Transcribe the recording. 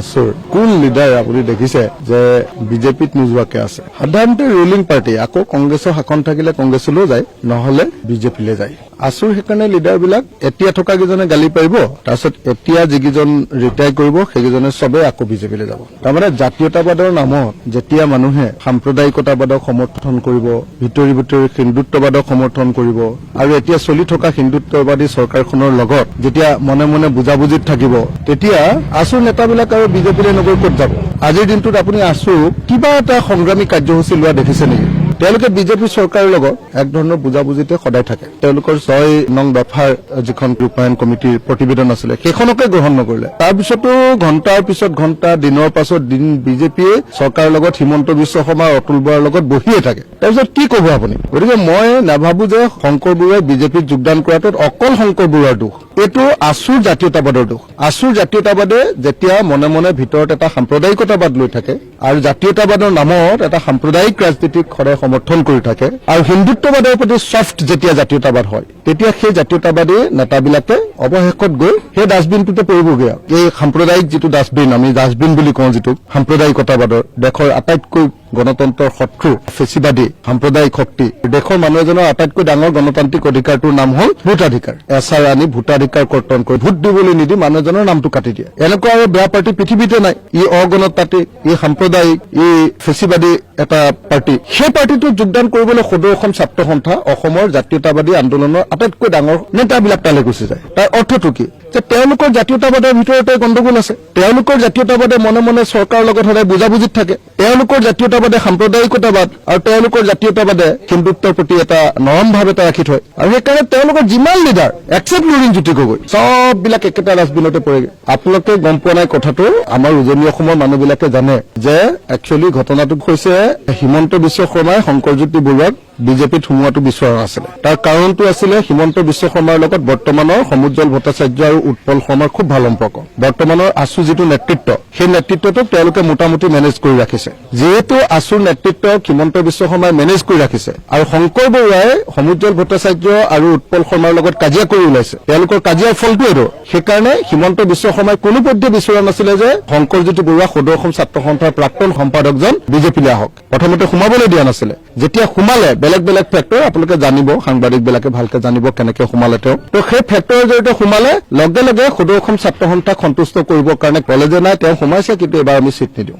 আছুৰ কোন লিডাৰ আপুনি দেখিছে যে বিজেপিত নোযোৱাকে আছে? সাধাৰণতে ৰুলিং পাৰ্টি আকৌ কংগ্ৰেছৰ শাসন থাকিলে কংগ্ৰেছলৈ যায়, নহলে বিজেপিলৈ যায়। আছুৰ সেইকাৰণে লিডাৰবিলাক এতিয়া থকা কেইজনে গালি পাৰিব, তাৰপিছত এতিয়া যিকেইজন ৰিটায়াৰ কৰিব সেইকেইজনে চবে আকৌ বিজেপিলৈ যাব। তাৰমানে জাতীয়তাবাদৰ নামত যেতিয়া মানুহে সাম্প্ৰদায়িকতাবাদক সমৰ্থন কৰিব, ভিতৰি ভিতৰি হিন্দুত্ববাদক সমৰ্থন কৰিব, আৰু এতিয়া চলি থকা হিন্দুত্ববাদী চৰকাৰখনৰ লগত যেতিয়া মনে মনে বুজাবুজিত থাকিব, তেতিয়া আছুৰ নেতাবিলাক আৰু বিজেপিলৈ নগৈ ক'ত যাব? আজিৰ দিনটোত আপুনি আছুক কিবা এটা সংগ্ৰামী কাৰ্যসূচী লোৱা দেখিছে নেকি? তেওঁলোকে বিজেপি চৰকাৰৰ লগত এক ধৰণৰ বুজাবুজিতে সদায় থাকে। তেওঁলোকৰ 6 নং দফাৰ যিখন ৰূপায়ণ কমিটিৰ প্ৰতিবেদন আছিলে সেইখনকে গ্ৰহণ নকৰিলে। তাৰপিছতো ঘণ্টাৰ পিছত ঘণ্টা, দিনৰ পাছত দিন বিজেপিয়ে চৰকাৰৰ লগত হিমন্ত বিশ্ব শৰ্মা, অতুল বৰাৰ লগত বহিয়ে থাকে। তাৰপিছত কি ক'ব আপুনি? গতিকে মই নাভাবো যে শংকৰ বৰুৱাই বিজেপিত যোগদান কৰাটোত অকল শংকৰ বৰুৱাৰ দোষ, এইটো আছুৰ জাতীয়তাবাদৰ দোষ। আছুৰ জাতীয়তাবাদে যেতিয়া মনে মনে ভিতৰত এটা সাম্প্ৰদায়িকতাবাদ লৈ থাকে আৰু জাতীয়তাবাদৰ নামত এটা সাম্প্ৰদায়িক ৰাজনীতিক সদায় সমৰ্থন কৰি থাকে, আৰু হিন্দুত্ববাদৰ প্ৰতি ছফ্ট যেতিয়া জাতীয়তাবাদ হয়, তেতিয়া সেই জাতীয়তাবাদী নেতাবিলাকে অৱশেষত গৈ সেই ডাষ্টবিনটোতে পৰিবগৈ। এই সাম্প্ৰদায়িক যিটো ডাষ্টবিন, আমি ডাষ্টবিন বুলি কওঁ, যিটো সাম্প্ৰদায়িকতাবাদৰ দেশৰ আটাইতকৈ গণতন্ত্ৰৰ শত্ৰু ফেচিবাদী সাম্প্ৰদায়িক শক্তি, দেশৰ মানুহ এজনৰ আটাইতকৈ ডাঙৰ গণতান্ত্ৰিক অধিকাৰটোৰ নাম হ'ল ভোটাধিকাৰ। এছাৰ আনি ভোটাধিকাৰ কৰ্তন কৰি ভোট দিবলৈ নিদি মানুহজনৰ নামটো কাটি দিয়ে। এনেকুৱা আৰু বেয়া পাৰ্টি পৃথিৱীতে নাই। ই অগণতান্ত্ৰিক, ই সাম্প্ৰদায়িক, ই ফেচিবাদী এটা পাৰ্টি। সেই পাৰ্টিটোত যোগদান কৰিবলৈ সদৌ অসম ছাত্ৰ সন্থা, অসমৰ জাতীয়তাবাদী আন্দোলনৰ আটাইতকৈ ডাঙৰ নেতাবিলাক তালৈ গুচি যায়। তাৰ অৰ্থটো কি? যে তেওঁলোকৰ জাতীয়তাবাদৰ ভিতৰতে গণ্ডগোল আছে। তেওঁলোকৰ জাতীয়তাবাদে মনে মনে চৰকাৰৰ লগত সদায় বুজাবুজিত থাকে। তেওঁলোকৰ জাতীয়তাবাদে সাম্প্ৰদায়িকতাবাদ আৰু তেওঁলোকৰ জাতীয়তাবাদে হিন্দুত্বৰ প্ৰতি এটা নৰম ভাৱ এটা ৰাখি থয়, আৰু সেইকাৰণে তেওঁলোকৰ যিমান লিডাৰ একচেপ্ট লুৰিণজ্যোতি গগৈ চববিলাক একেটা ডাষ্টবিনতে পৰেগৈ। আপোনালোকে গম পোৱা নাই কথাটো, আমাৰ উজনি অসমৰ মানুহবিলাকে জানে যে একচুৱেলি ঘটনাটো হৈছে হিমন্ত বিশ্ব শৰ্মাই শংকৰজ্যোতি বৰুৱাক বিজেপিত সোমোৱাটো বিচৰা নাছিলে। তাৰ কাৰণটো আছিলে হিমন্ত বিশ্ব শৰ্মাৰ লগত বৰ্তমানৰ সমুজ্জ্বল ভট্টাচাৰ্য আৰু উৎপল শৰ্মাৰ খুব ভাল সম্পৰ্ক। বৰ্তমানৰ আছু যিটো নেতৃত্ব, সেই নেতৃত্বটোক তেওঁলোকে মোটামুটি মেনেজ কৰি ৰাখিছে। যিহেতু আছুৰ নেতৃত্বক হিমন্ত বিশ্ব শৰ্মাই মেনেজ কৰি ৰাখিছে, আৰু শংকৰ বৰুৱাই সমুজ্জ্বল ভট্টাচাৰ্য আৰু উৎপল শৰ্মাৰ লগত কাজিয়া কৰি ওলাইছে, তেওঁলোকৰ কাজিয়াৰ ফলটো এইটো। সেইকাৰণে হিমন্ত বিশ্ব শৰ্মাই কোনোপধ্যে বিচৰা নাছিলে যে শংকৰজ্যোতি বৰুৱা সদৌ অসম ছাত্ৰ সন্থাৰ প্ৰাক্তন সম্পাদকজন বিজেপিলৈ আহক। প্ৰথমতে সোমাবলৈ দিয়া নাছিলে। যেতিয়া সোমালে, বেলেগ বেলেগ ফেক্টৰ আপোনালোকে জানিব, সাংবাদিকবিলাকে ভালকে জানিব কেনেকে সোমালে তেওঁ। তো সেই ফেক্টৰৰ জৰিয়তে সোমালে, লগে লগে সদৌ অসম ছাত্ৰ সন্থাক সন্তুষ্ট কৰিবৰ কাৰণে ক'লে যে নাই তেওঁ সোমাইছে, কিন্তু এবাৰ আমি চিট নিদিওঁ।